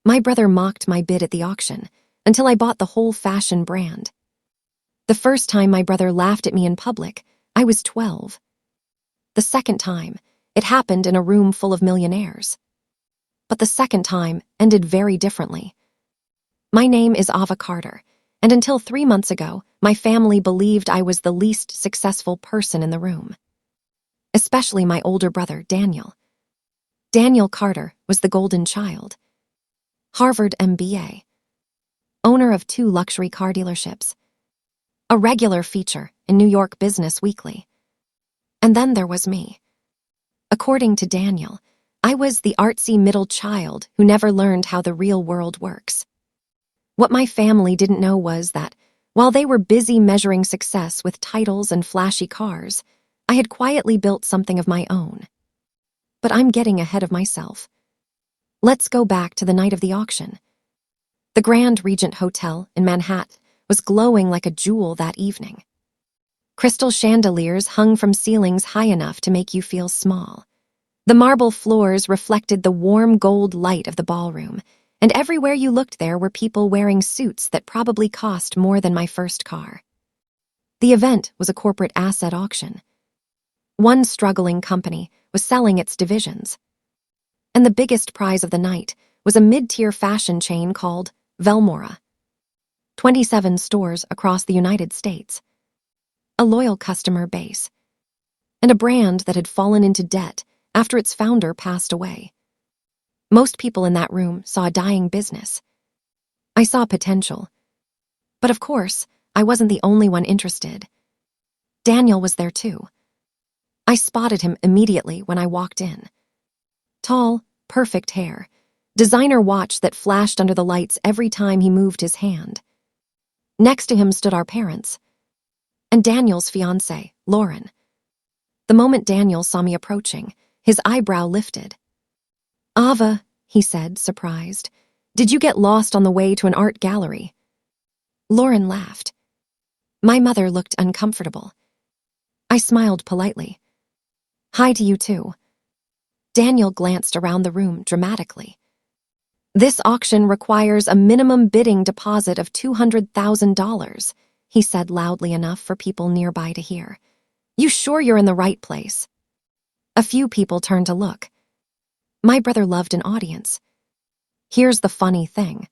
My brother mocked my bid at the auction until I bought the whole fashion brand. The first time my brother laughed at me in public, I was 12. The second time, it happened in a room full of millionaires. But the second time ended very differently. My name is Ava Carter, and until 3 months ago, my family believed I was the least successful person in the room. Especially my older brother, Daniel. Daniel Carter was the golden child. Harvard MBA. Owner of 2 luxury car dealerships. A regular feature in New York Business Weekly. And then there was me. According to Daniel, I was the artsy middle child who never learned how the real world works. What my family didn't know was that, while they were busy measuring success with titles and flashy cars, I had quietly built something of my own. But I'm getting ahead of myself. Let's go back to the night of the auction. The Grand Regent Hotel in Manhattan was glowing like a jewel that evening. Crystal chandeliers hung from ceilings high enough to make you feel small. The marble floors reflected the warm gold light of the ballroom, and everywhere you looked there were people wearing suits that probably cost more than my first car. The event was a corporate asset auction. One struggling company was selling its divisions. And the biggest prize of the night was a mid-tier fashion chain called Velmora. 27 stores across the United States. A loyal customer base. And a brand that had fallen into debt after its founder passed away. Most people in that room saw a dying business. I saw potential. But of course, I wasn't the only one interested. Daniel was there too. I spotted him immediately when I walked in. Tall, perfect hair, designer watch that flashed under the lights every time he moved his hand. Next to him stood our parents, and Daniel's fiancée, Lauren. The moment Daniel saw me approaching, his eyebrow lifted. "Ava," he said, surprised, "did you get lost on the way to an art gallery?" Lauren laughed. My mother looked uncomfortable. I smiled politely. "Hi to you too." Daniel glanced around the room dramatically. "This auction requires a minimum bidding deposit of $200,000, he said loudly enough for people nearby to hear. "You sure you're in the right place?" A few people turned to look. My brother loved an audience. Here's the funny thing.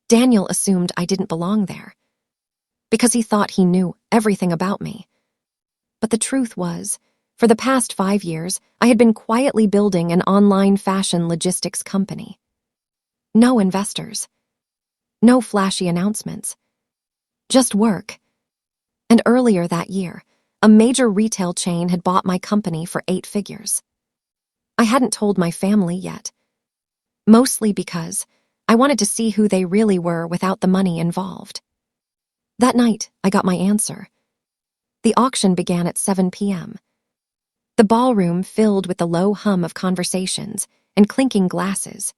Daniel assumed I didn't belong there, because he thought he knew everything about me. But the truth was, for the past 5 years, I had been quietly building an online fashion logistics company. No investors. No flashy announcements. Just work. And earlier that year, a major retail chain had bought my company for 8 figures. I hadn't told my family yet. Mostly because I wanted to see who they really were without the money involved. That night, I got my answer. The auction began at 7 p.m. The ballroom filled with the low hum of conversations and clinking glasses.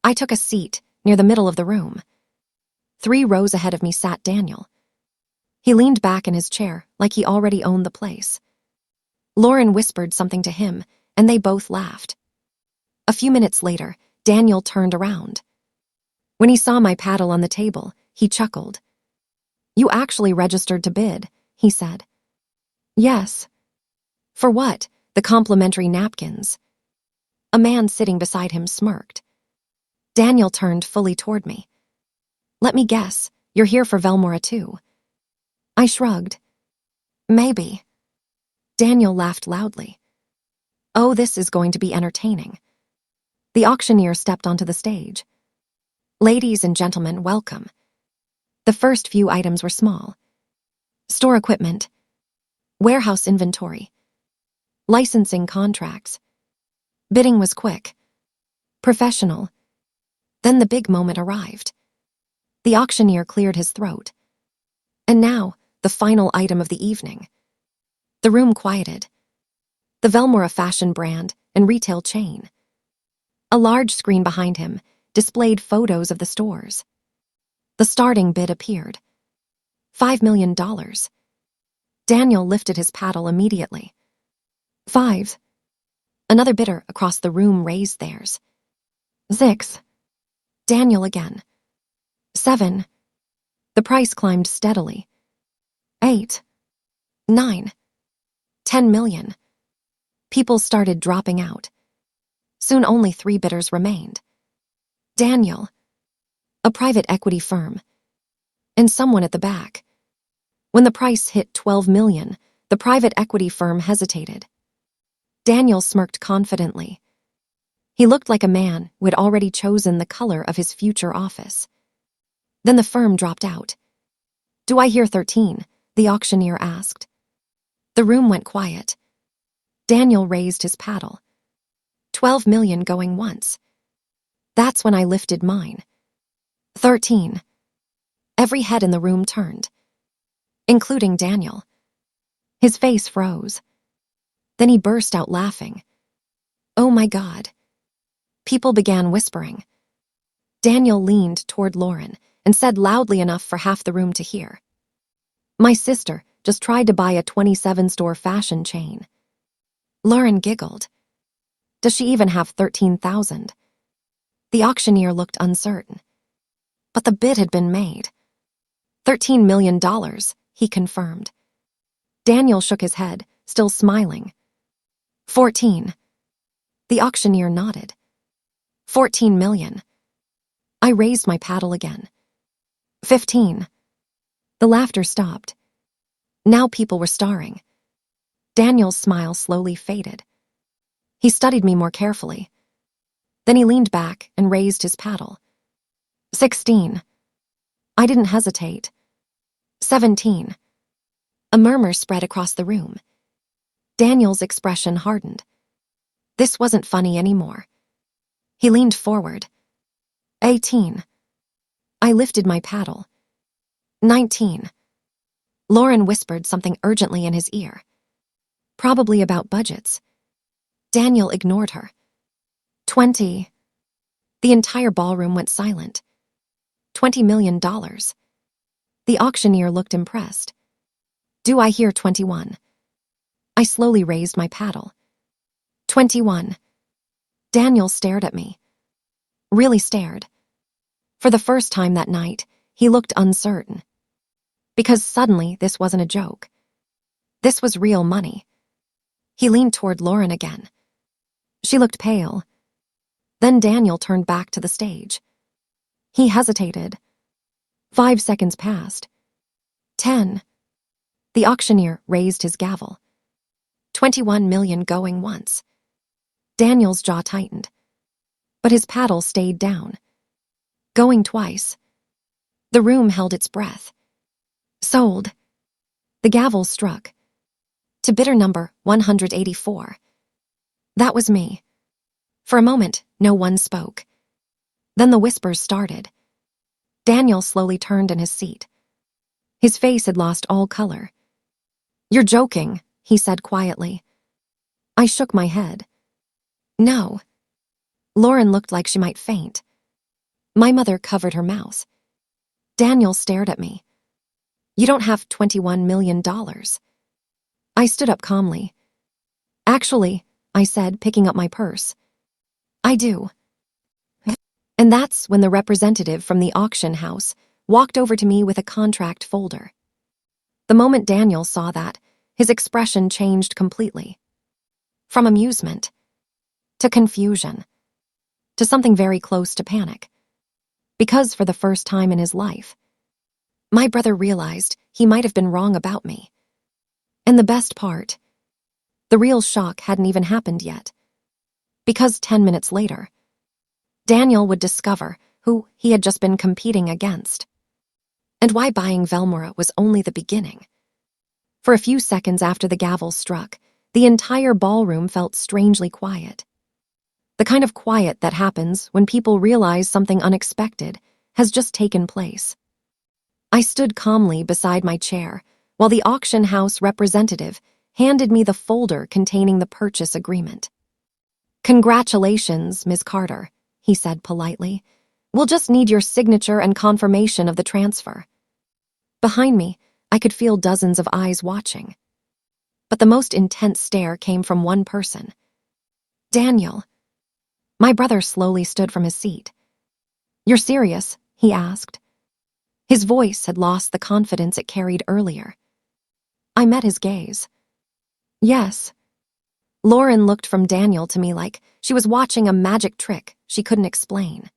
I took a seat near the middle of the room. 3 rows ahead of me sat Daniel. He leaned back in his chair like he already owned the place. Lauren whispered something to him, and they both laughed. A few minutes later, Daniel turned around. When he saw my paddle on the table, he chuckled. "You actually registered to bid," he said. "Yes." "For what?" "The complimentary napkins." A man sitting beside him smirked. Daniel turned fully toward me. "Let me guess, you're here for Velmora too." I shrugged. "Maybe." Daniel laughed loudly. "Oh, this is going to be entertaining." The auctioneer stepped onto the stage. "Ladies and gentlemen, welcome." The first few items were small. Store equipment, warehouse inventory, licensing contracts. Bidding was quick, professional. Then the big moment arrived. The auctioneer cleared his throat. And now, the final item of the evening. The room quieted. The Velmora fashion brand and retail chain. A large screen behind him displayed photos of the stores. The starting bid appeared. $5 million. Daniel lifted his paddle immediately. 5. Another bidder across the room raised theirs. 6. Daniel again. 7. The price climbed steadily. 8. 9. 10 million. People started dropping out. Soon only 3 bidders remained. Daniel, a private equity firm, and someone at the back. When the price hit 12 million, the private equity firm hesitated. Daniel smirked confidently. He looked like a man who had already chosen the color of his future office. Then the firm dropped out. "Do I hear 13?" the auctioneer asked. The room went quiet. Daniel raised his paddle. 12 million going once. That's when I lifted mine. 13. Every head in the room turned, including Daniel. His face froze. Then he burst out laughing. "Oh my God." People began whispering. Daniel leaned toward Lauren and said loudly enough for half the room to hear, "My sister just tried to buy a 27-store fashion chain." Lauren giggled. "Does she even have 13,000? The auctioneer looked uncertain. But the bid had been made. $13 million, he confirmed. Daniel shook his head, still smiling. 14. The auctioneer nodded. 14 million. I raised my paddle again. 15. The laughter stopped. Now people were staring. Daniel's smile slowly faded. He studied me more carefully. Then he leaned back and raised his paddle. 16. I didn't hesitate. 17. A murmur spread across the room. Daniel's expression hardened. This wasn't funny anymore. He leaned forward. 18. I lifted my paddle. 19. Lauren whispered something urgently in his ear. Probably about budgets. Daniel ignored her. 20. The entire ballroom went silent. $20 million. The auctioneer looked impressed. Do I hear 21? I slowly raised my paddle. 21. Daniel stared at me. Really stared. For the first time that night, he looked uncertain. Because suddenly this wasn't a joke. This was real money. He leaned toward Lauren again. She looked pale. Then Daniel turned back to the stage. He hesitated. 5 seconds passed. 10. The auctioneer raised his gavel. 21 million going once. Daniel's jaw tightened. But his paddle stayed down. Going twice. The room held its breath. Sold. The gavel struck. To bidder number 184. That was me. For a moment, no one spoke. Then the whispers started. Daniel slowly turned in his seat. His face had lost all color. "You're joking," he said quietly. I shook my head. "No." Lauren looked like she might faint. My mother covered her mouth. Daniel stared at me. "You don't have $21 million. I stood up calmly. "Actually," I said, picking up my purse. "I do." And that's when the representative from the auction house walked over to me with a contract folder. The moment Daniel saw that, his expression changed completely. From amusement, to confusion, to something very close to panic. Because for the first time in his life, my brother realized he might have been wrong about me. And the best part, the real shock hadn't even happened yet. Because 10 minutes later, Daniel would discover who he had just been competing against. And why buying Velmora was only the beginning. For a few seconds after the gavel struck, the entire ballroom felt strangely quiet. The kind of quiet that happens when people realize something unexpected has just taken place. I stood calmly beside my chair while the auction house representative handed me the folder containing the purchase agreement. "Congratulations, Ms. Carter," he said politely. "We'll just need your signature and confirmation of the transfer." Behind me, I could feel dozens of eyes watching. But the most intense stare came from one person. Daniel. My brother slowly stood from his seat. "You're serious?" he asked. His voice had lost the confidence it carried earlier. I met his gaze. "Yes." Lauren looked from Daniel to me like she was watching a magic trick she couldn't explain.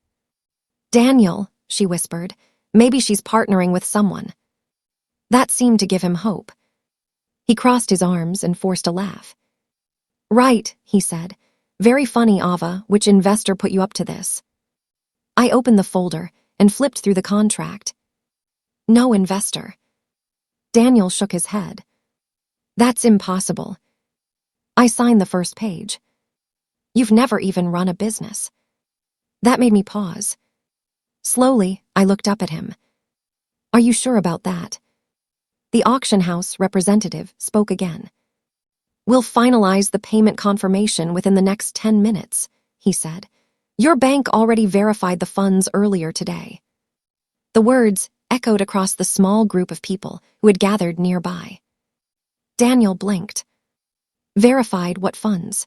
"Daniel," she whispered, "maybe she's partnering with someone." That seemed to give him hope. He crossed his arms and forced a laugh. "Right," he said. "Very funny, Ava. Which investor put you up to this?" I opened the folder and flipped through the contract. No investor. Daniel shook his head. "That's impossible." I signed the first page. "You've never even run a business." That made me pause. Slowly, I looked up at him. "Are you sure about that?" The auction house representative spoke again. "We'll finalize the payment confirmation within the next 10 minutes, he said. "Your bank already verified the funds earlier today." The words echoed across the small group of people who had gathered nearby. Daniel blinked. "Verified what funds?"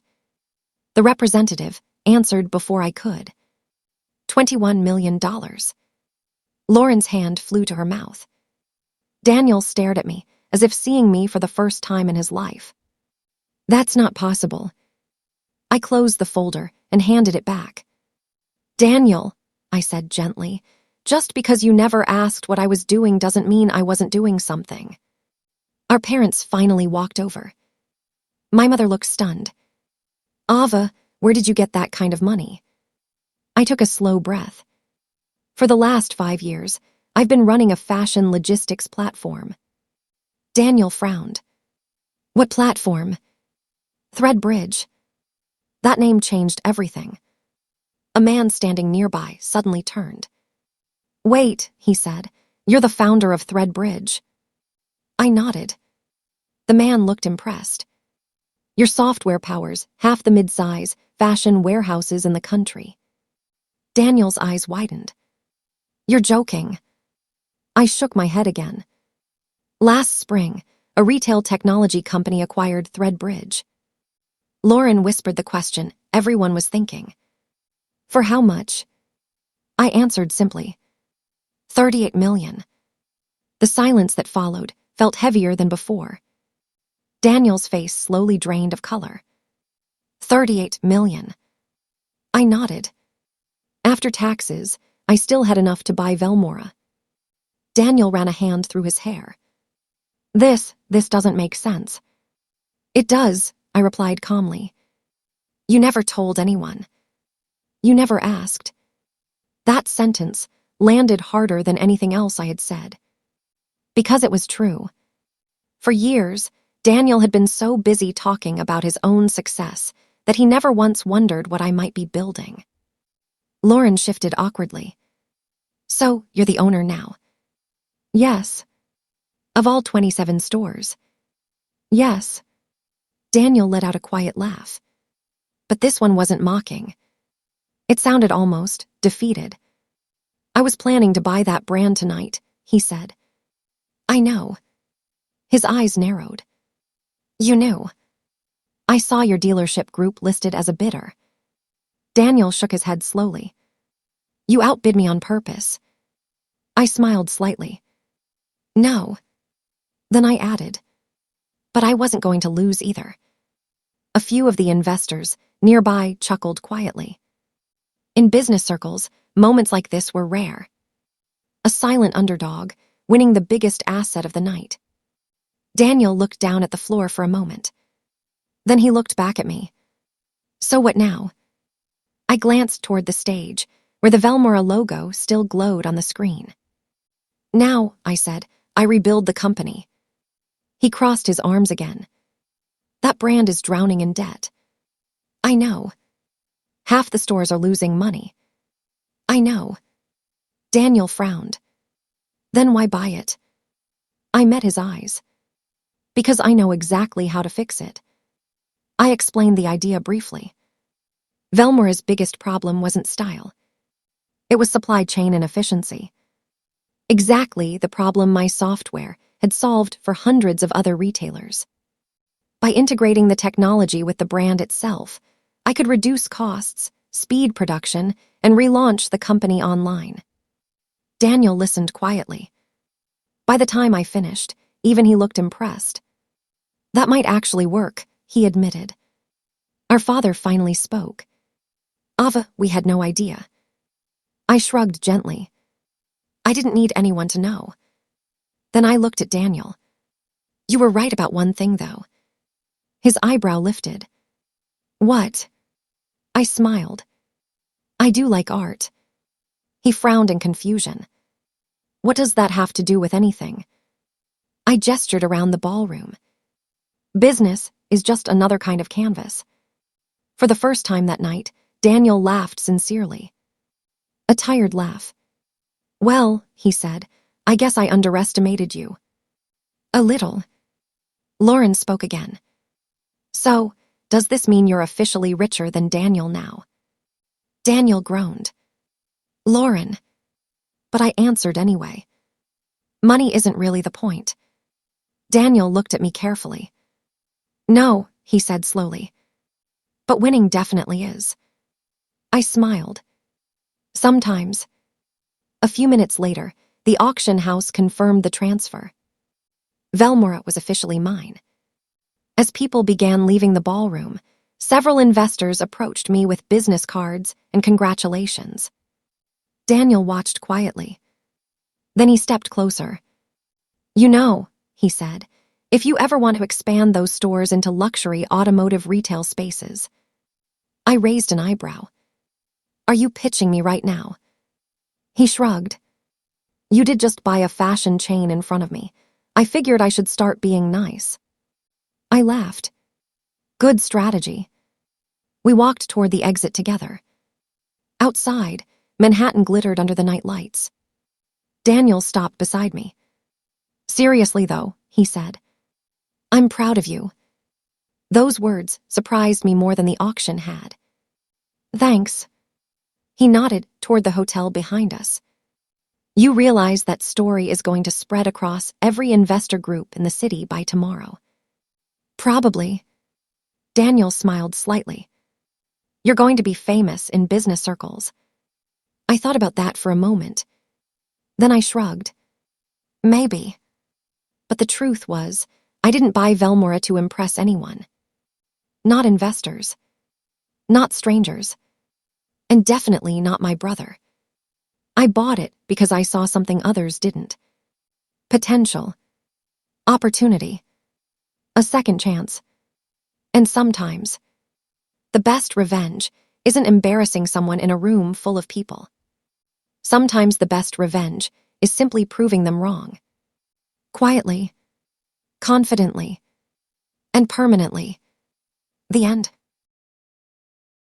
The representative answered before I could. $21 million. Lauren's hand flew to her mouth. Daniel stared at me, as if seeing me for the first time in his life. "That's not possible." I closed the folder and handed it back. "Daniel," I said gently, "just because you never asked what I was doing doesn't mean I wasn't doing something." Our parents finally walked over. My mother looked stunned. "Ava, where did you get that kind of money?" I took a slow breath. "For the last 5 years, I've been running a fashion logistics platform." Daniel frowned. "What platform?" "Threadbridge." That name changed everything. A man standing nearby suddenly turned. "Wait," he said. "You're the founder of Threadbridge." I nodded. The man looked impressed. "Your software powers half the mid-size fashion warehouses in the country." Daniel's eyes widened. "You're joking." I shook my head again. "Last spring, a retail technology company acquired Threadbridge." Lauren whispered the question everyone was thinking. "For how much?" I answered simply. 38 million. The silence that followed felt heavier than before. Daniel's face slowly drained of color. 38 million. I nodded. After taxes, I still had enough to buy Velmora. Daniel ran a hand through his hair. This doesn't make sense." "It does," I replied calmly. "You never told anyone. You never asked." That sentence landed harder than anything else I had said. Because it was true. For years, Daniel had been so busy talking about his own success that he never once wondered what I might be building. Lauren shifted awkwardly. "So, you're the owner now?" "Yes." "Of all 27 stores?" "Yes." Daniel let out a quiet laugh. But this one wasn't mocking. It sounded almost defeated. "I was planning to buy that brand tonight," he said. "I know." His eyes narrowed. "You knew?" "I saw your dealership group listed as a bidder." Daniel shook his head slowly. "You outbid me on purpose." I smiled slightly. "No." Then I added, "But I wasn't going to lose either." A few of the investors nearby chuckled quietly. In business circles, moments like this were rare. A silent underdog, winning the biggest asset of the night. Daniel looked down at the floor for a moment. Then he looked back at me. "So what now?" I glanced toward the stage, where the Velmora logo still glowed on the screen. "Now," I said, "I rebuild the company." He crossed his arms again. "That brand is drowning in debt." "I know." "Half the stores are losing money." "I know." Daniel frowned. "Then why buy it?" I met his eyes. "Because I know exactly how to fix it." I explained the idea briefly. Velmora's biggest problem wasn't style. It was supply chain inefficiency. Exactly the problem my software had solved for hundreds of other retailers. By integrating the technology with the brand itself, I could reduce costs, speed production, and relaunch the company online. Daniel listened quietly. By the time I finished, even he looked impressed. That might actually work, he admitted. Our father finally spoke. Ava, we had no idea. I shrugged gently. I didn't need anyone to know. Then I looked at Daniel. You were right about one thing, though. His eyebrow lifted. What? I smiled. I do like art. He frowned in confusion. What does that have to do with anything? I gestured around the ballroom. Business is just another kind of canvas. For the first time that night, Daniel laughed sincerely. A tired laugh. Well, he said, I guess I underestimated you. A little. Lauren spoke again. So, does this mean you're officially richer than Daniel now? Daniel groaned. Lauren. But I answered anyway. Money isn't really the point. Daniel looked at me carefully. No, he said slowly. But winning definitely is. I smiled. Sometimes. A few minutes later, the auction house confirmed the transfer. Velmora was officially mine. As people began leaving the ballroom, several investors approached me with business cards and congratulations. Daniel watched quietly. Then he stepped closer. You know, he said, if you ever want to expand those stores into luxury automotive retail spaces. I raised an eyebrow. Are you pitching me right now? He shrugged. You did just buy a fashion chain in front of me. I figured I should start being nice. I laughed. Good strategy. We walked toward the exit together. Outside, Manhattan glittered under the night lights. Daniel stopped beside me. Seriously, though, he said. I'm proud of you. Those words surprised me more than the auction had. Thanks. He nodded toward the hotel behind us. You realize that story is going to spread across every investor group in the city by tomorrow. Probably. Daniel smiled slightly. You're going to be famous in business circles. I thought about that for a moment. Then I shrugged. Maybe. But the truth was, I didn't buy Velmora to impress anyone. Not investors. Not strangers. And definitely not my brother. I bought it because I saw something others didn't. Potential. Opportunity. A second chance. And sometimes, the best revenge isn't embarrassing someone in a room full of people. Sometimes the best revenge is simply proving them wrong. Quietly, confidently, and permanently. The end.